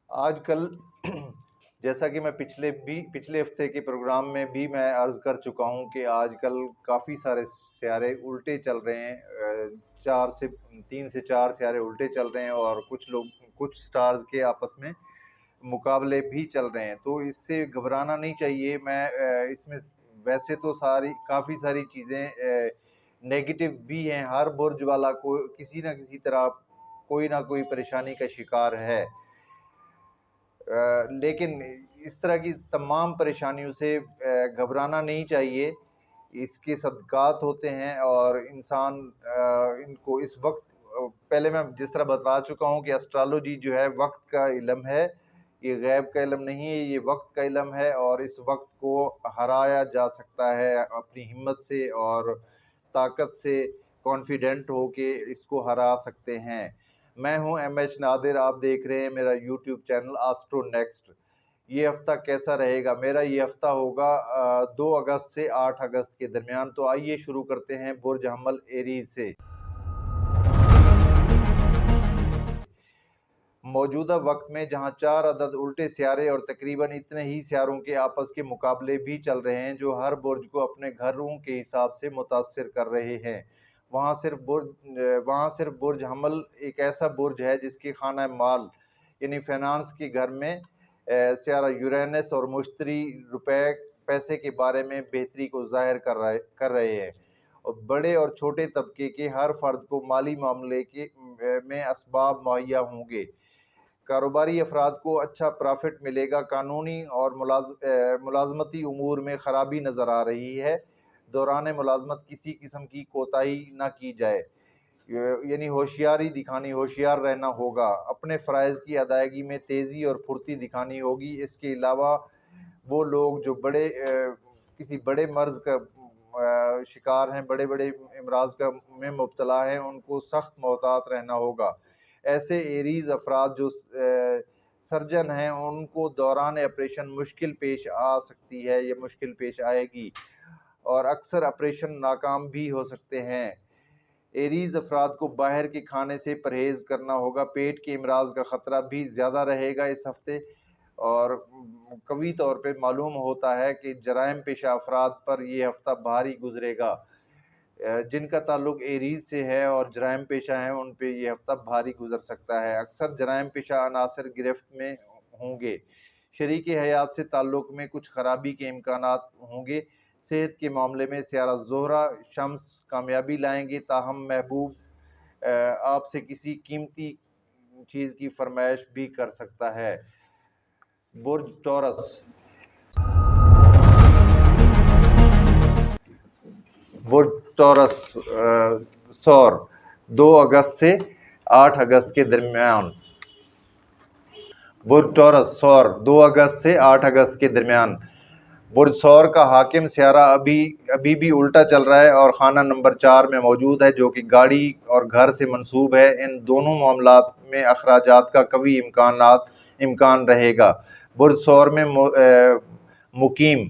آج کل جیسا کہ میں پچھلے ہفتے کے پروگرام میں بھی میں عرض کر چکا ہوں کہ آج کل کافی سارے سیارے الٹے چل رہے ہیں، 3 سے 4 سیارے الٹے چل رہے ہیں، اور کچھ سٹارز کے آپس میں مقابلے بھی چل رہے ہیں، تو اس سے گھبرانا نہیں چاہیے۔ اس میں ویسے تو کافی ساری چیزیں نیگیٹو بھی ہیں، ہر برج والا کو کسی نہ کسی طرح کوئی نہ کوئی پریشانی کا شکار ہے، لیکن اس طرح کی تمام پریشانیوں سے گھبرانا نہیں چاہیے۔ اس کے صدقات ہوتے ہیں، اور انسان ان کو اس وقت، پہلے میں جس طرح بتا چکا ہوں کہ اسٹرالوجی جو ہے وقت کا علم ہے، یہ غیب کا علم نہیں ہے، یہ وقت کا علم ہے، اور اس وقت کو ہرایا جا سکتا ہے اپنی ہمت سے اور طاقت سے، کانفیڈنٹ ہو کے اس کو ہرا سکتے ہیں۔ میں ہوں MS نادر، آپ دیکھ رہے ہیں میرا یوٹیوب چینل آسٹرو نیکسٹ۔ یہ ہفتہ کیسا رہے گا؟ میرا یہ ہفتہ ہوگا 2 اگست سے 8 اگست کے درمیان۔ تو آئیے شروع کرتے ہیں برج حمل ایریز سے۔ موجودہ وقت میں جہاں 4 عدد الٹے سیارے اور تقریباً اتنے ہی سیاروں کے آپس کے مقابلے بھی چل رہے ہیں جو ہر برج کو اپنے گھروں کے حساب سے متاثر کر رہے ہیں، وہاں صرف برج حمل ایک ایسا برج ہے جس کے خانہ مال یعنی فائنانس کے گھر میں سیارہ یورینس اور مشتری روپے پیسے کے بارے میں بہتری کو ظاہر کر رہے ہیں، اور بڑے اور چھوٹے طبقے کے ہر فرد کو مالی معاملے میں اسباب مہیا ہوں گے۔ کاروباری افراد کو اچھا پرافٹ ملے گا۔ قانونی اور ملازمتی امور میں خرابی نظر آ رہی ہے۔ دوران ملازمت کسی قسم کی کوتاہی نہ کی جائے، یعنی ہوشیار رہنا ہوگا۔ اپنے فرائض کی ادائیگی میں تیزی اور پھرتی دکھانی ہوگی۔ اس کے علاوہ وہ لوگ جو کسی بڑے مرض کا شکار ہیں، بڑے امراض میں مبتلا ہیں، ان کو سخت محتاط رہنا ہوگا۔ ایسے ایریز افراد جو سرجن ہیں، ان کو دوران آپریشن مشکل پیش آ سکتی ہے، یہ مشکل پیش آئے گی، اور اکثر آپریشن ناکام بھی ہو سکتے ہیں۔ ایریز افراد کو باہر کے کھانے سے پرہیز کرنا ہوگا۔ پیٹ کے امراض کا خطرہ بھی زیادہ رہے گا اس ہفتے، اور قوی طور پہ معلوم ہوتا ہے کہ جرائم پیشہ افراد پر یہ ہفتہ بھاری گزرے گا۔ جن کا تعلق ایریز سے ہے اور جرائم پیشہ ہیں، ان پہ یہ ہفتہ بھاری گزر سکتا ہے۔ اکثر جرائم پیشہ عناصر گرفت میں ہوں گے۔ شریک حیات سے تعلق میں کچھ خرابی کے امکانات ہوں گے۔ صحت کے معاملے میں سیارہ زہرہ شمس کامیابی لائیں گے، تاہم محبوب آپ سے کسی قیمتی چیز کی فرمائش بھی کر سکتا ہے۔ برج ٹورس۔ برج ٹورس سور 2 اگست سے 8 اگست کے درمیان۔ برج ٹورس سور 2 اگست سے 8 اگست کے درمیان۔ برج سور کا حاکم سیارہ ابھی بھی الٹا چل رہا ہے اور خانہ نمبر 4 میں موجود ہے، جو کہ گاڑی اور گھر سے منسوب ہے۔ ان دونوں معاملات میں اخراجات کا قوی امکان رہے گا۔ برج سور میں مقیم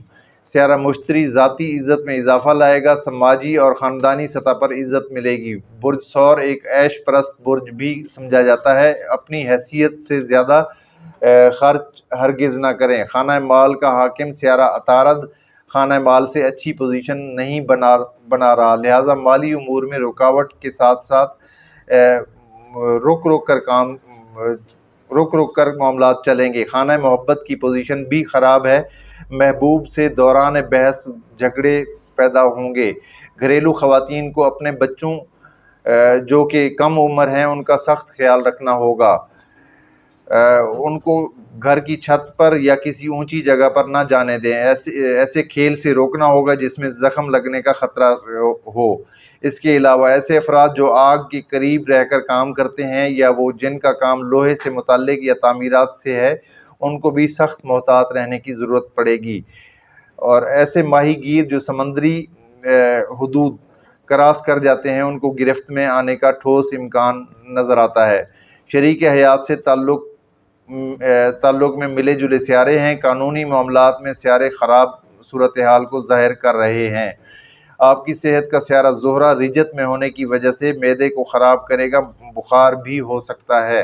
سیارہ مشتری ذاتی عزت میں اضافہ لائے گا، سماجی اور خاندانی سطح پر عزت ملے گی۔ برج سور ایک عیش پرست برج بھی سمجھا جاتا ہے۔ اپنی حیثیت سے زیادہ خرچ ہرگز نہ کریں۔ خانہ مال کا حاکم سیارہ عطارد خانہ مال سے اچھی پوزیشن نہیں بنا رہا، لہذا مالی امور میں رکاوٹ کے ساتھ رک کر معاملات چلیں گے۔ خانہ محبت کی پوزیشن بھی خراب ہے، محبوب سے دوران بحث جھگڑے پیدا ہوں گے۔ گھریلو خواتین کو اپنے بچوں جو کہ کم عمر ہیں ان کا سخت خیال رکھنا ہوگا۔ ان کو گھر کی چھت پر یا کسی اونچی جگہ پر نہ جانے دیں۔ ایسے کھیل سے روکنا ہوگا جس میں زخم لگنے کا خطرہ ہو۔ اس کے علاوہ ایسے افراد جو آگ کے قریب رہ کر کام کرتے ہیں یا جن کا کام لوہے سے متعلق یا تعمیرات سے ہے، ان کو بھی سخت محتاط رہنے کی ضرورت پڑے گی۔ اور ایسے ماہی گیر جو سمندری حدود کراس کر جاتے ہیں، ان کو گرفت میں آنے کا ٹھوس امکان نظر آتا ہے۔ شریک حیات سے تعلق میں ملے جلے سیارے ہیں۔ قانونی معاملات میں سیارے خراب صورتحال کو ظاہر کر رہے ہیں۔ آپ کی صحت کا سیارہ زہرہ رجت میں ہونے کی وجہ سے معدے کو خراب کرے گا، بخار بھی ہو سکتا ہے۔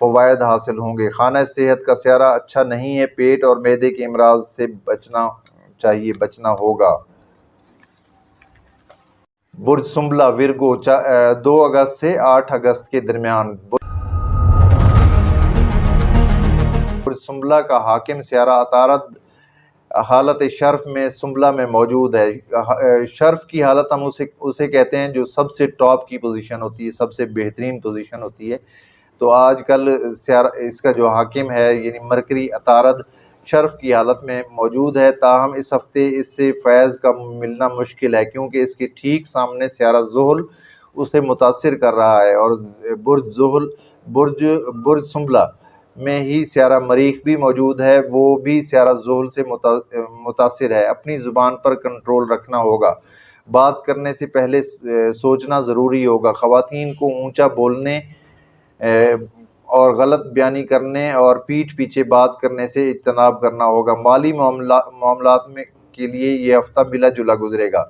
فوائد حاصل ہوں گے۔ خانہ صحت کا سیارہ اچھا نہیں ہے، پیٹ اور معدے کے امراض سے بچنا ہوگا۔ برج سنبلہ ورگو 2 اگست سے 8 اگست کے درمیان۔ برج سنبلہ کا حاکم سیارہ عطارد حالت شرف میں سنبلہ میں موجود ہے۔ شرف کی حالت ہم اسے کہتے ہیں جو سب سے ٹاپ کی پوزیشن ہوتی ہے، سب سے بہترین پوزیشن ہوتی ہے۔ تو آج کل اس کا جو حاکم ہے یعنی مرکری عطارد شرف کی حالت میں موجود ہے، تاہم اس ہفتے اس سے فیض کا ملنا مشکل ہے، کیونکہ اس کے ٹھیک سامنے سیارہ زحل اسے متاثر کر رہا ہے، اور برج سنبلہ میں ہی سیارہ مریخ بھی موجود ہے، وہ بھی سیارہ زحل سے متاثر ہے۔ اپنی زبان پر کنٹرول رکھنا ہوگا، بات کرنے سے پہلے سوچنا ضروری ہوگا۔ خواتین کو اونچا بولنے اور غلط بیانی کرنے اور پیٹھ پیچھے بات کرنے سے اجتناب کرنا ہوگا۔ مالی معاملات کے لیے یہ ہفتہ ملا جلا گزرے گا۔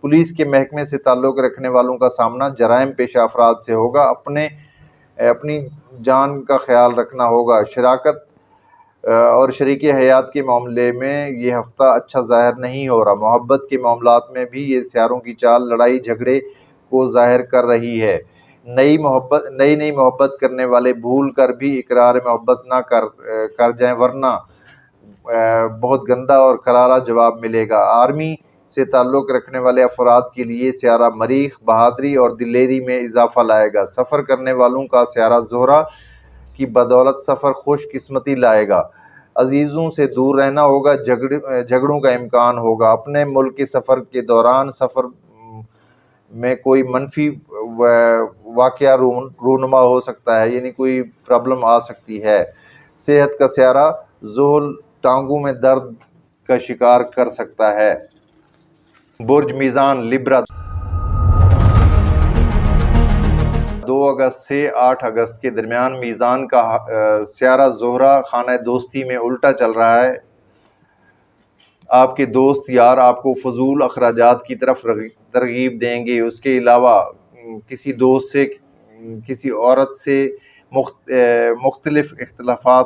پولیس کے محکمے سے تعلق رکھنے والوں کا سامنا جرائم پیشہ افراد سے ہوگا، اپنی جان کا خیال رکھنا ہوگا۔ شراکت اور شریک حیات کے معاملے میں یہ ہفتہ اچھا ظاہر نہیں ہو رہا۔ محبت کے معاملات میں بھی یہ سیاروں کی چال لڑائی جھگڑے کو ظاہر کر رہی ہے۔ نئی محبت کرنے والے بھول کر بھی اقرار محبت نہ کر جائیں، ورنہ بہت گندا اور کرارا جواب ملے گا۔ آرمی سے تعلق رکھنے والے افراد کے لیے سیارہ مریخ بہادری اور دلیری میں اضافہ لائے گا۔ سفر کرنے والوں کا سیارہ زہرہ کی بدولت سفر خوش قسمتی لائے گا۔ عزیزوں سے دور رہنا ہوگا، جھگڑوں کا امکان ہوگا۔ اپنے ملک کے سفر کے دوران سفر میں کوئی منفی واقعہ رونما ہو سکتا ہے، یعنی کوئی پرابلم آ سکتی ہے۔ صحت کا سیارہ زحل ٹانگوں میں درد کا شکار کر سکتا ہے۔ برج میزان لبرا 2 اگست سے 8 اگست کے درمیان۔ میزان کا سیارہ زہرہ خانہ دوستی میں الٹا چل رہا ہے۔ آپ کے دوست یار آپ کو فضول اخراجات کی طرف ترغیب دیں گے۔ اس کے علاوہ کسی دوست سے کسی عورت سے مختلف اختلافات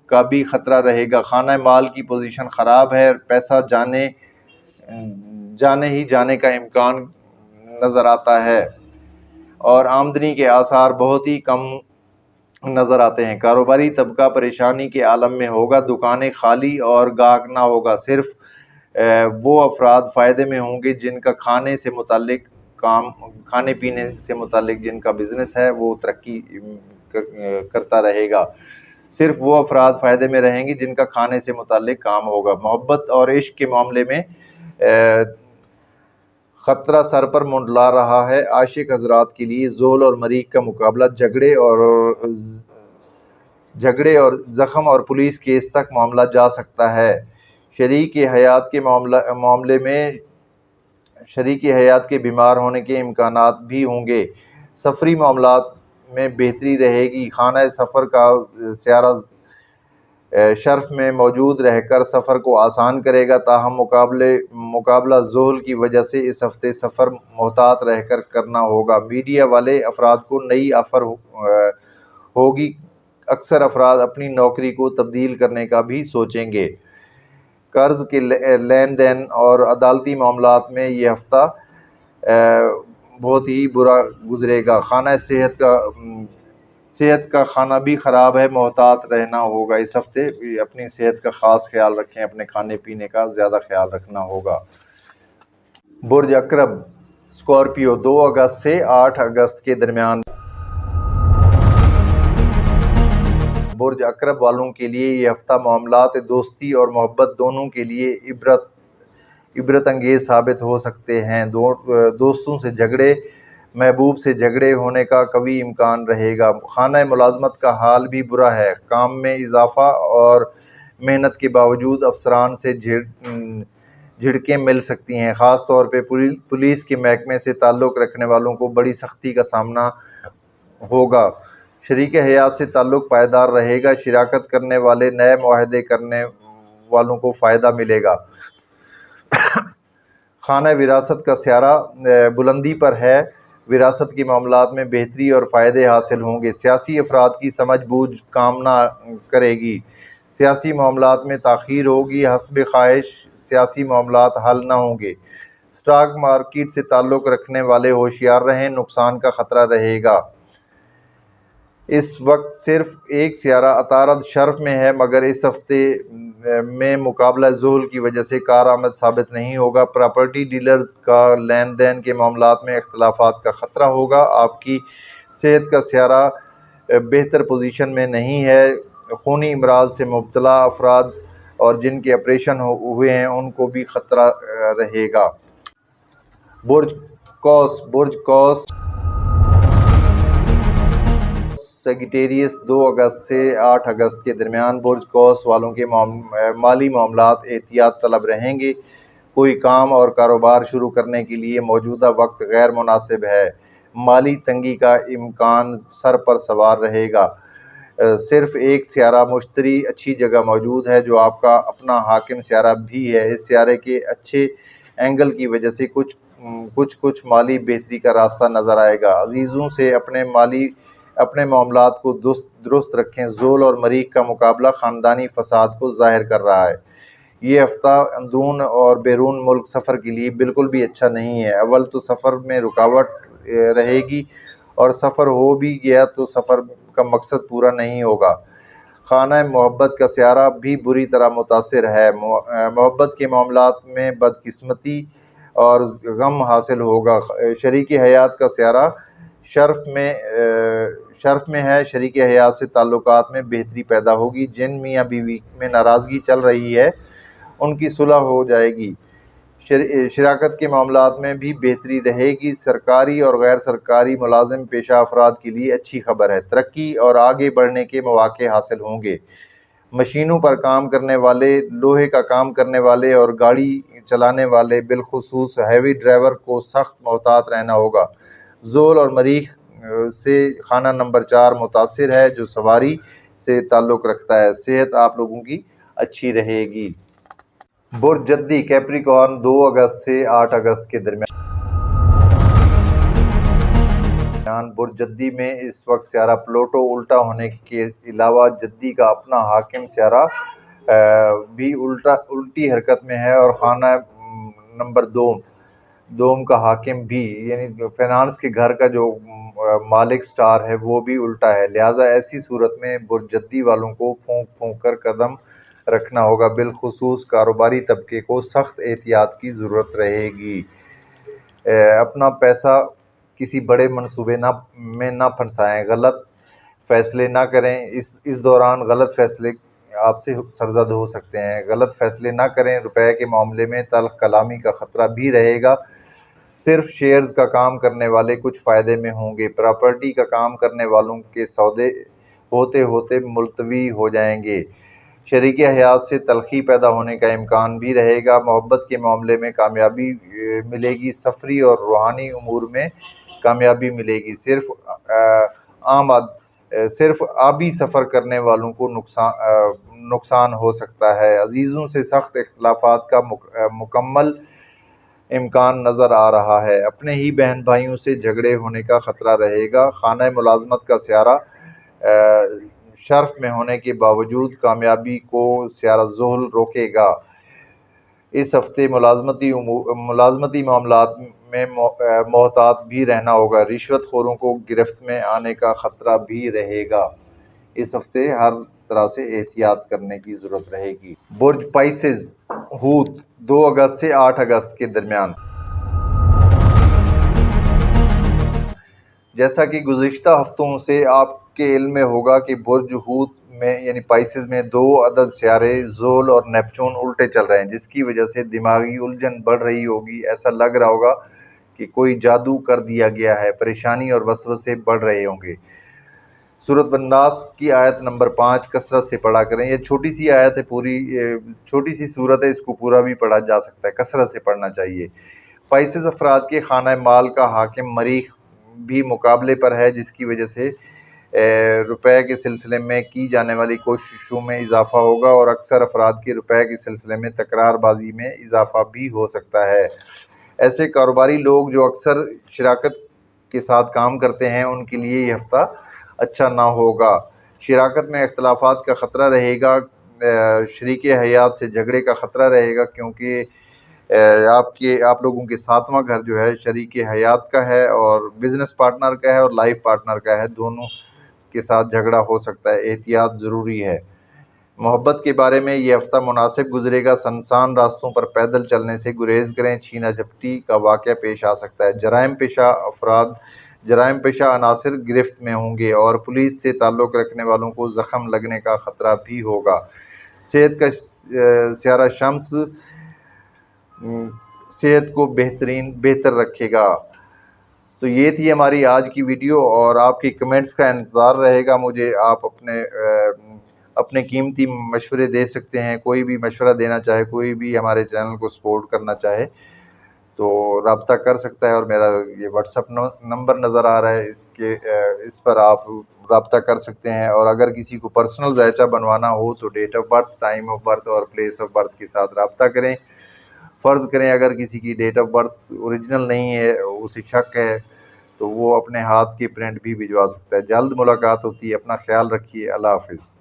کا بھی خطرہ رہے گا۔ خانہ مال کی پوزیشن خراب ہے، پیسہ جانے کا امکان نظر آتا ہے، اور آمدنی کے آثار بہت ہی کم نظر آتے ہیں۔ کاروباری طبقہ پریشانی کے عالم میں ہوگا، دکانیں خالی اور گاہک نہ ہوگا۔ صرف وہ افراد فائدے میں ہوں گے جن کا کھانے پینے سے متعلق جن کا بزنس ہے وہ ترقی کرتا رہے گا۔ صرف وہ افراد فائدے میں رہیں گے جن کا کھانے سے متعلق کام ہوگا۔ محبت اور عشق کے معاملے میں خطرہ سر پر منڈلا رہا ہے۔ عاشق حضرات کے لیے زحل اور مریخ کا مقابلہ جھگڑے اور زخم اور پولیس کیس تک معاملہ جا سکتا ہے۔ شریک حیات کے بیمار ہونے کے امکانات بھی ہوں گے۔ سفری معاملات میں بہتری رہے گی۔ خانہ سفر کا سیارہ شرف میں موجود رہ کر سفر کو آسان کرے گا، تاہم مقابلہ زحل کی وجہ سے اس ہفتے سفر محتاط رہ کر کرنا ہوگا۔ میڈیا والے افراد کو نئی آفر ہوگی، اکثر افراد اپنی نوکری کو تبدیل کرنے کا بھی سوچیں گے۔ قرض کے لین دین اور عدالتی معاملات میں یہ ہفتہ بہت ہی برا گزرے گا۔ خانہ صحت کا خانہ بھی خراب ہے، محتاط رہنا ہوگا۔ اس ہفتے اپنی صحت کا خاص خیال رکھیں، اپنے کھانے پینے کا زیادہ خیال رکھنا ہوگا۔ برج عقرب اسکارپیو 2 اگست سے 8 اگست کے درمیان۔ برج عقرب والوں کے لیے یہ ہفتہ معاملات دوستی اور محبت دونوں کے لیے عبرت انگیز ثابت ہو سکتے ہیں۔ دوستوں سے جھگڑے، محبوب سے جھگڑے ہونے کا قوی امکان رہے گا۔ خانہ ملازمت کا حال بھی برا ہے، کام میں اضافہ اور محنت کے باوجود افسران سے جھڑکیں مل سکتی ہیں۔ خاص طور پہ پولیس کے محکمے سے تعلق رکھنے والوں کو بڑی سختی کا سامنا ہوگا۔ شریک حیات سے تعلق پائیدار رہے گا۔ شراکت کرنے والے نئے معاہدے کرنے والوں کو فائدہ ملے گا۔ خانہ وراثت کا سیارہ بلندی پر ہے، وراثت کے معاملات میں بہتری اور فائدے حاصل ہوں گے۔ سیاسی افراد کی سمجھ بوجھ کام نہ کرے گی، سیاسی معاملات میں تاخیر ہوگی، حسب خواہش سیاسی معاملات حل نہ ہوں گے۔ اسٹاک مارکیٹ سے تعلق رکھنے والے ہوشیار رہیں، نقصان کا خطرہ رہے گا۔ اس وقت صرف ایک سیارہ عطارد شرف میں ہے، مگر اس ہفتے میں مقابلہ ذہل کی وجہ سے کارآمد ثابت نہیں ہوگا۔ پراپرٹی ڈیلر کا لین دین کے معاملات میں اختلافات کا خطرہ ہوگا۔ آپ کی صحت کا سیارہ بہتر پوزیشن میں نہیں ہے۔ خونی امراض سے مبتلا افراد اور جن کے آپریشن ہوئے ہیں ان کو بھی خطرہ رہے گا۔ برج قوس سیگیٹیریس 2 اگست سے 8 اگست کے درمیان برج قوس والوں کے مالی معاملات احتیاط طلب رہیں گے۔ کوئی کام اور کاروبار شروع کرنے کے لیے موجودہ وقت غیر مناسب ہے۔ مالی تنگی کا امکان سر پر سوار رہے گا۔ صرف ایک سیارہ مشتری اچھی جگہ موجود ہے جو آپ کا اپنا حاکم سیارہ بھی ہے۔ اس سیارے کے اچھے اینگل کی وجہ سے کچھ مالی بہتری کا راستہ نظر آئے گا۔ عزیزوں سے اپنے معاملات کو درست رکھیں۔ ذول اور مریخ کا مقابلہ خاندانی فساد کو ظاہر کر رہا ہے۔ یہ ہفتہ اندرون اور بیرون ملک سفر کے لیے بالکل بھی اچھا نہیں ہے۔ اول تو سفر میں رکاوٹ رہے گی، اور سفر ہو بھی گیا تو سفر کا مقصد پورا نہیں ہوگا۔ خانہ محبت کا سیارہ بھی بری طرح متاثر ہے۔ محبت کے معاملات میں بدقسمتی اور غم حاصل ہوگا۔ شریک حیات کا سیارہ شرف میں ہے۔ شریک حیات سے تعلقات میں بہتری پیدا ہوگی۔ جن میاں بیوی میں ناراضگی چل رہی ہے ان کی صلح ہو جائے گی۔ شراکت کے معاملات میں بھی بہتری رہے گی۔ سرکاری اور غیر سرکاری ملازم پیشہ افراد کے لیے اچھی خبر ہے۔ ترقی اور آگے بڑھنے کے مواقع حاصل ہوں گے۔ مشینوں پر کام کرنے والے، لوہے کا کام کرنے والے اور گاڑی چلانے والے بالخصوص ہیوی ڈرائیور کو سخت محتاط رہنا ہوگا۔ ذول اور مریخ سے خانہ نمبر 4 متاثر ہے جو سواری سے تعلق رکھتا ہے۔ صحت آپ لوگوں کی اچھی رہے گی۔ برج جدی کیپریکارن 2 اگست سے 8 اگست کے درمیان برج جدی میں اس وقت سیارہ پلوٹو الٹا ہونے کے علاوہ جدی کا اپنا حاکم سیارہ بھی الٹی حرکت میں ہے، اور خانہ نمبر 2 کا حاکم بھی، یعنی فائنانس کے گھر کا جو مالک سٹار ہے وہ بھی الٹا ہے۔ لہٰذا ایسی صورت میں برج جدی والوں کو پھونک کر قدم رکھنا ہوگا۔ بالخصوص کاروباری طبقے کو سخت احتیاط کی ضرورت رہے گی۔ اپنا پیسہ کسی بڑے منصوبے میں نہ پھنسائیں، غلط فیصلے نہ کریں۔ اس دوران غلط فیصلے آپ سے سرزد ہو سکتے ہیں۔ غلط فیصلے نہ کریں۔ روپے کے معاملے میں تلخ کلامی کا خطرہ بھی رہے گا۔ صرف شیئرز کا کام کرنے والے کچھ فائدے میں ہوں گے۔ پراپرٹی کا کام کرنے والوں کے سودے ہوتے ملتوی ہو جائیں گے۔ شریک حیات سے تلخی پیدا ہونے کا امکان بھی رہے گا۔ محبت کے معاملے میں کامیابی ملے گی۔ سفری اور روحانی امور میں کامیابی ملے گی۔ صرف آبی سفر کرنے والوں کو نقصان ہو سکتا ہے۔ عزیزوں سے سخت اختلافات کا مکمل امکان نظر آ رہا ہے۔ اپنے ہی بہن بھائیوں سے جھگڑے ہونے کا خطرہ رہے گا۔ خانہ ملازمت کا سیارہ شرف میں ہونے کے باوجود کامیابی کو سیارہ ذہل روکے گا۔ اس ہفتے ملازمتی معاملات میں محتاط بھی رہنا ہوگا۔ رشوت خوروں کو گرفت میں آنے کا خطرہ بھی رہے گا۔ اس ہفتے ہر طرح سے احتیاط کرنے کی ضرورت رہے گی۔ برج پائسز ہوت 2 اگست سے 8 اگست کے درمیان جیسا کہ گزشتہ ہفتوں سے آپ کے علم میں ہوگا کہ برج ہوت میں یعنی پائسز میں 2 عدد سیارے ذول اور نیپچون الٹے چل رہے ہیں، جس کی وجہ سے دماغی الجھن بڑھ رہی ہوگی۔ ایسا لگ رہا ہوگا کہ کوئی جادو کر دیا گیا ہے۔ پریشانی اور وسوسے بڑھ رہے ہوں گے۔ سورۃ الناس کی آیت نمبر 5 کثرت سے پڑھا کریں۔ یہ چھوٹی سی آیت ہے، چھوٹی سی سورت ہے، اس کو پورا بھی پڑھا جا سکتا ہے، کثرت سے پڑھنا چاہیے۔ پائسز افراد کے خانہ مال کا حاکم مریخ بھی مقابلے پر ہے، جس کی وجہ سے روپے کے سلسلے میں کی جانے والی کوششوں میں اضافہ ہوگا، اور اکثر افراد کے روپے کے سلسلے میں تکرار بازی میں اضافہ بھی ہو سکتا ہے۔ ایسے کاروباری لوگ جو اکثر شراکت کے ساتھ کام کرتے ہیں ان کے لیے یہ ہفتہ اچھا نہ ہوگا۔ شراکت میں اختلافات کا خطرہ رہے گا، شریک حیات سے جھگڑے کا خطرہ رہے گا، کیونکہ آپ لوگوں کے ساتواں گھر جو ہے شریک حیات کا ہے اور بزنس پارٹنر کا ہے اور لائف پارٹنر کا ہے، دونوں کے ساتھ جھگڑا ہو سکتا ہے، احتیاط ضروری ہے۔ محبت کے بارے میں یہ ہفتہ مناسب گزرے گا، سنسان راستوں پر پیدل چلنے سے گریز کریں، چھینا جھپٹی کا واقعہ پیش آ سکتا ہے، جرائم پیشہ عناصر گرفت میں ہوں گے اور پولیس سے تعلق رکھنے والوں کو زخم لگنے کا خطرہ بھی ہوگا۔ صحت کا سیارہ شمس صحت کو بہتر رکھے گا۔ تو یہ تھی ہماری آج کی ویڈیو، اور آپ کی کمنٹس کا انتظار رہے گا مجھے۔ آپ اپنے قیمتی مشورے دے سکتے ہیں، کوئی بھی مشورہ دینا چاہے، کوئی بھی ہمارے چینل کو سپورٹ کرنا چاہے تو رابطہ کر سکتا ہے، اور میرا یہ واٹس ایپ نمبر نظر آ رہا ہے، اس پر آپ رابطہ کر سکتے ہیں۔ اور اگر کسی کو پرسنل ذائچہ بنوانا ہو تو date of birth, time of birth اور پلیس آف برتھ کے ساتھ رابطہ کریں۔ فرض کریں اگر کسی کی ڈیٹ آف برتھ اوریجنل نہیں ہے، اسے شک ہے، تو وہ اپنے ہاتھ کی پرنٹ بھی بھجوا سکتا ہے۔ جلد ملاقات ہوتی ہے، اپنا خیال رکھیے، اللہ حافظ۔